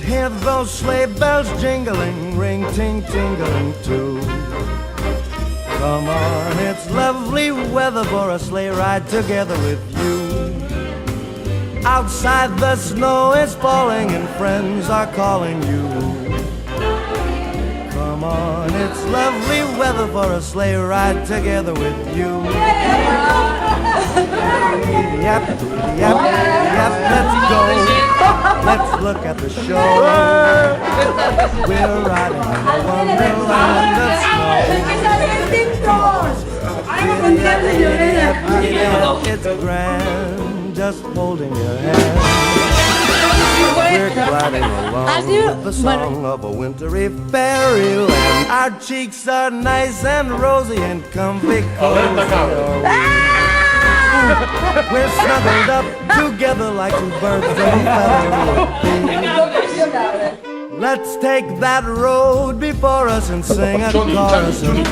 Hear those sleigh bells jingling, ring ting tingling too. Come on, it's lovely weather for a sleigh ride together with you. Outside the snow is falling and friends are calling you. Come on, it's lovely weather for a sleigh ride together with you. Yep, yep, yep, let's go. Let's look at the show. We're riding in a wonderland of snow. It's grand, just holding your hand. We're gliding along with the song of a wintry fairyland. Our cheeks are nice and rosy and comfy cozy. We're snuggled up together like two birds of a feather. Let's take that road before us and sing a chorus or two.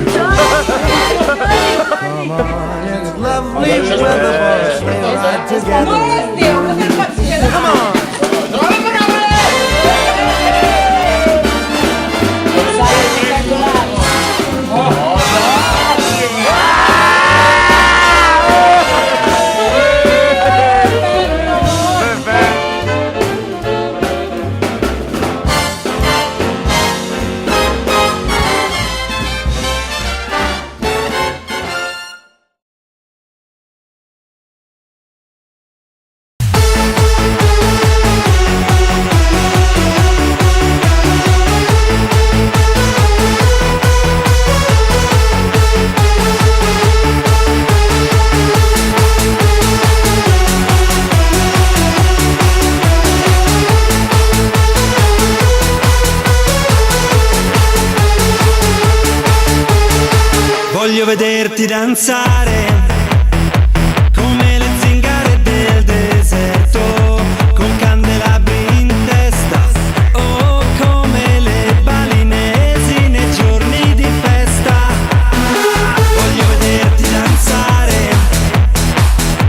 Come on, it's lovely weather for a sleigh ride together. Come on. Voglio vederti danzare come le zingare del deserto, con candelabri in testa, o come le balinesi nei giorni di festa. Voglio vederti danzare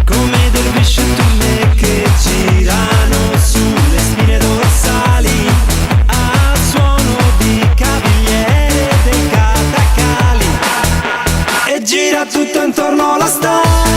come delle visciature che girano sulle spine dorsali, al suono di cavigliere dei catacali. E gira tutto intorno alla storia.